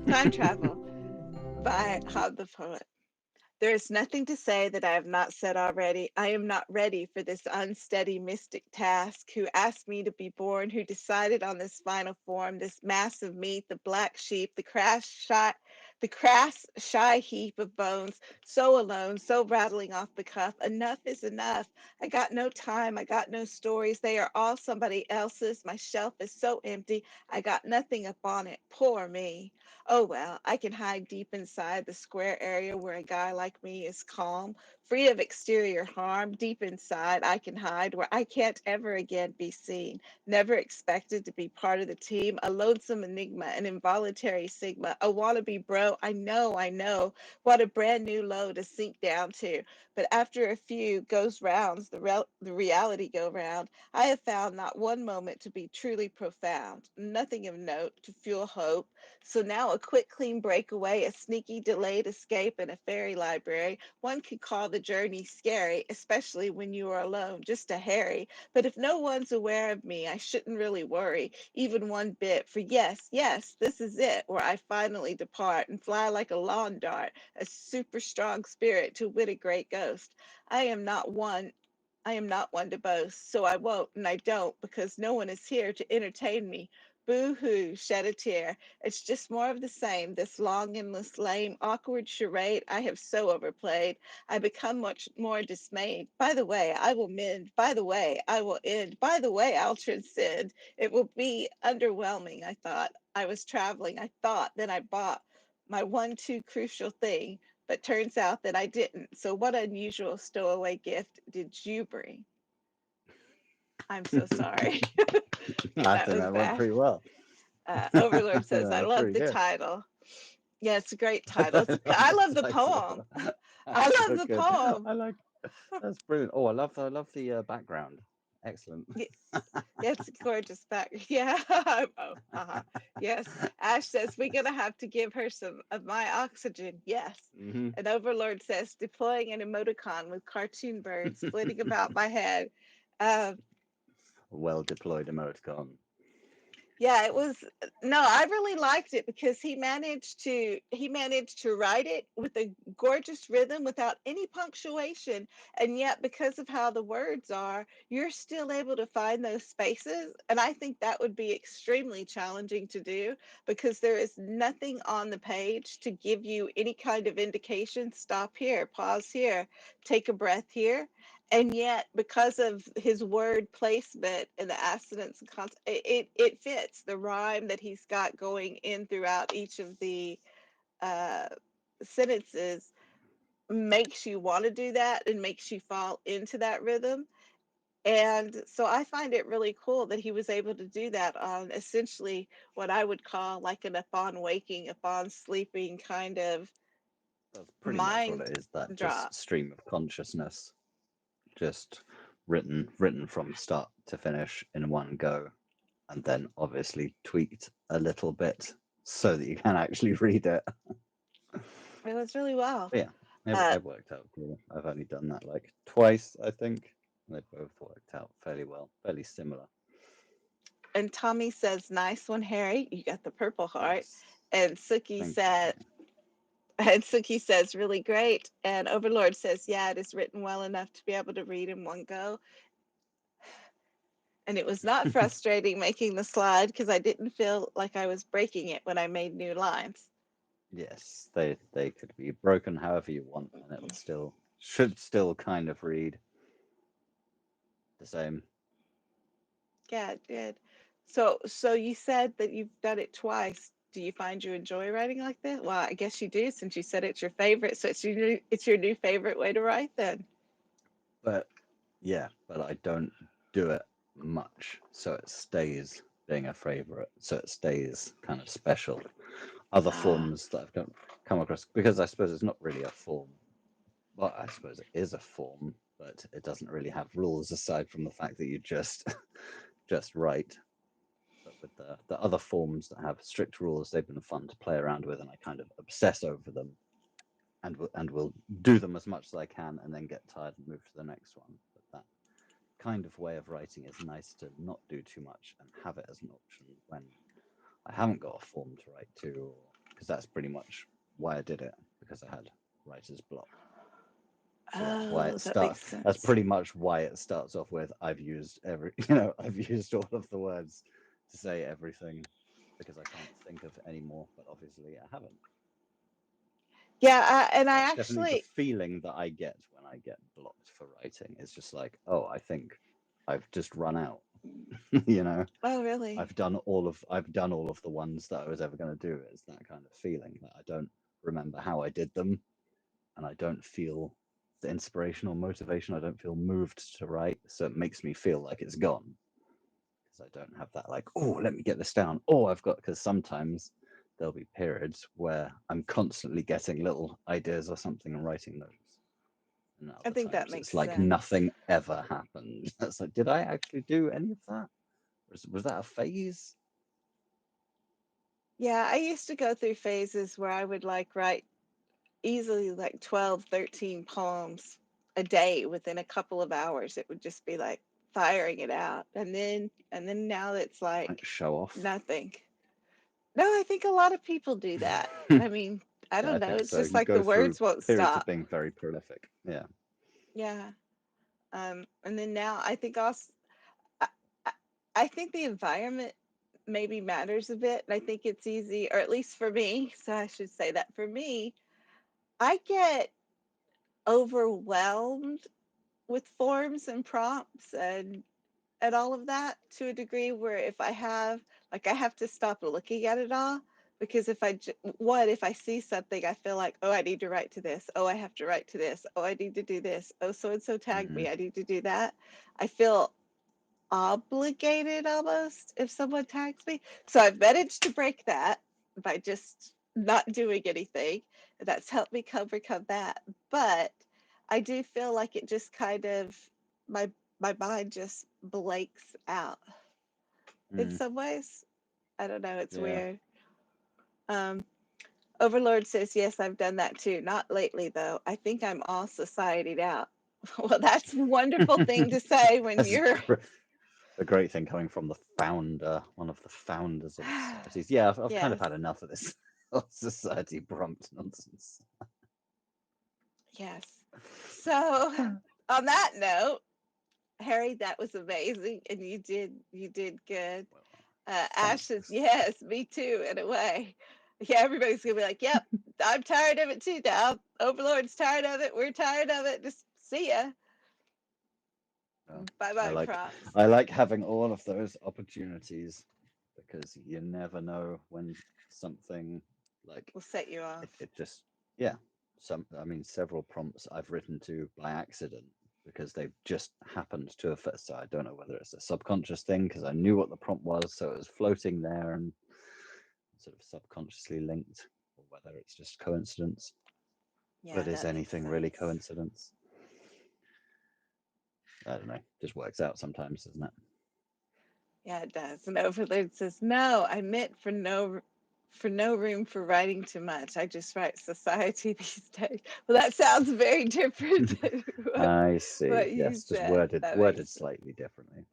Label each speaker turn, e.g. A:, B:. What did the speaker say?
A: Time Travel by HobthePoet. There is nothing to say that I have not said already. I am not ready for this unsteady mystic task. Who asked me to be born? Who decided on this final form? This mass of meat, the black sheep, the crass, shy heap of bones. So alone, so rattling off the cuff. Enough is enough. I got no time. I got no stories. They are all somebody else's. My shelf is so empty. I got nothing up on it. Poor me. Oh well, I can hide deep inside the square area where a guy like me is calm, free of exterior harm. Deep inside, I can hide where I can't ever again be seen. Never expected to be part of the team. A lonesome enigma, an involuntary sigma, a wannabe bro. I know. What a brand new low to sink down to. But after a few goes rounds, the reality go round. I have found not one moment to be truly profound, nothing of note to fuel hope. So now a quick, clean breakaway, a sneaky, delayed escape in a fairy library. One could call the journey scary, especially when you are alone, just a Harry. But if no one's aware of me, I shouldn't really worry, even one bit. For yes, this is it, where I finally depart and fly like a lawn dart, a super strong spirit to win a great ghost. I am not one. I am not one to boast, so I won't and I don't because no one is here to entertain me. Boo hoo, shed a tear. It's just more of the same, this long, endless, lame, awkward charade I have so overplayed. I become much more dismayed. By the way, I will mend. By the way, I will end. By the way, I'll transcend. It will be underwhelming, I thought. I was traveling, I thought, then I bought my one, too crucial thing, but turns out that I didn't. So, what unusual stowaway gift did you bring? I'm so sorry.
B: I
A: That
B: think
A: was
B: that went
A: bad.
B: pretty well.
A: Overlord
B: That
A: says, I
B: was
A: love
B: pretty
A: the
B: good.
A: title. Yeah, it's a great
B: I
A: title.
B: don't know
A: I
B: the
A: love the
B: title.
A: poem. I
B: That's
A: love
B: so
A: the
B: good.
A: poem.
B: I like. That's brilliant. Oh, I love the background. Excellent.
A: Y- Yeah, it's a gorgeous back. Yeah. Oh, uh-huh. Yes. Ash says, we're going to have to give her some of my oxygen. Yes.
B: Hmm.
A: And Overlord says, deploying an emoticon with cartoon birds flitting about my head. Um,
B: Well deployed emoticon.
A: Yeah, it was no, I really liked it because he managed to write it with a gorgeous rhythm without any punctuation. And yet because of how the words are, you're still able to find those spaces. And I think that would be extremely challenging to do because there is nothing on the page to give you any kind of indication. Stop here, pause here, take a breath here, and yet because of his word placement and the assonance and it fits the rhyme that he's got going in throughout each of the uh, sentences, makes you want to do that and makes you fall into that rhythm. And so I find it really cool that he was able to do that on essentially what I would call like an upon waking, upon sleeping kind of
B: That's pretty much what
A: mind
B: it is. That just
A: drop.
B: stream of consciousness, just written from start to finish in one go, and then obviously tweaked a little bit so that you can actually read it.
A: It was really well.
B: But yeah,
A: Uh,
B: it worked out cool. I've only done that like twice, I think. And they both worked out fairly well, fairly similar.
A: And Tommy says, "Nice one, Harry. You got the Purple Heart."
B: Yes.
A: And Suki
B: Thank you.
A: said, and Suki says, "Really great." And Overlord says, "Yeah, it is written well enough to be able to read in one go." And it was not frustrating making the slide because I didn't feel like I was breaking it when I made new lines.
B: Yes, they could be broken however you want, and it'll still should still kind of read the same.
A: Yeah, it did. So you said that you've done it twice. Do you find you enjoy writing like that? Well, I guess you do since you said it's your favorite. So it's your new favorite way to write then.
B: But yeah, but I don't do it much, so it stays being a favorite, so it stays kind of special. Other
A: Ah,
B: forms that I've come across, because I suppose it's not really a form. Well, I suppose it is a form, but it doesn't really have rules aside from the fact that you just just write. But with the other forms that have strict rules, they've been fun to play around with, and I kind of obsess over them and will do them as much as I can, and then get tired and move to the next one. But that kind of way of writing is nice to not do too much and have it as an option when I haven't got a form to write to, or because that's pretty much why I did it, because I had writer's block. So
A: Oh, that makes
B: that's
A: sense.
B: pretty much why it starts off with I've used I've used all of the words to say everything because I can't think of any more, but obviously I haven't.
A: Yeah, and I
B: That's definitely the
A: actually,
B: feeling that I get when I get blocked for writing. It's just like, oh, I think I've just run out. you know,
A: oh, really?
B: I've done all of the ones that I was ever going to do. It's that kind of feeling that I don't remember how I did them, and I don't feel the inspiration or motivation. I don't feel moved to write, so it makes me feel like it's gone because I don't have that like, oh, let me get this down. Oh, I've got, because sometimes there'll be periods where I'm constantly getting little ideas or something and writing those. And
A: I
B: other
A: think that
B: times
A: makes
B: it's like
A: sense.
B: nothing ever happened. It's like, did I actually do any of that? Was that a phase?
A: Yeah, I used to go through phases where I would like write easily like 12, 13 poems a day within a couple of hours. It would just be like firing it out. And then now it's
B: Like
A: like
B: show off.
A: nothing. No, I think a lot of people do that.
B: Yeah,
A: I mean, I
B: I
A: don't know.
B: think
A: It's
B: so.
A: just
B: You
A: like
B: go
A: the
B: through
A: words won't
B: periods of
A: stop.
B: being very prolific. Yeah.
A: Yeah. And then now I think also, I, I I think the environment maybe matters a bit. And I think it's easy, or at least for me. So I should say that for me, I get overwhelmed with forms and prompts and all of that to a degree where if I have like I have to stop looking at it all because if I see something I feel like, oh, I need to write to this, oh, I have to write to this, oh, I need to do this, oh, so and so tagged
B: Mm,
A: me, I need to do that. I feel obligated almost if someone tags me. So I've managed to break that by just not doing anything. That's helped me overcome that. But I do feel like it just kind of my my mind just blanks out in
B: mm,
A: some ways. I don't know, it's
B: yeah.
A: weird. Um Overlord says, yes, I've done that too. Not lately though. I think I'm all societied out. Well, that's a wonderful thing to say when
B: That's
A: you're
B: a great thing coming from the founder, one of the founders of the societies. Yeah, I've kind of
A: yes.
B: had enough of this society prompt nonsense.
A: Yes. So, on that note, Harry, that was amazing, and you did good.
B: Well,
A: Ash says,
B: thanks.
A: yes, me too, in a way. Yeah, everybody's gonna be like, yep, I'm tired of it too now. Overlord's tired of it. We're tired of it. Just see ya.
B: Well,
A: Bye
B: I
A: bye,
B: like
A: props.
B: I like having all of those opportunities because you never know when something like
A: We'll set you off.
B: it just yeah. I mean several prompts I've written to by accident because they've just happened to have fit. So I don't know whether it's a subconscious thing because I knew what the prompt was, so it was floating there and sort of subconsciously linked, or whether it's just coincidence.
A: Yeah,
B: But is
A: that makes
B: anything really
A: sense.
B: coincidence? I don't know. Just works out sometimes, doesn't it?
A: Yeah, it does. And Overlord says, no, I meant for no room for writing too much. I just write society these days. Well, that sounds very different than what,
B: I see.
A: what you
B: Yes, just
A: said.
B: worded
A: That makes
B: worded slightly differently.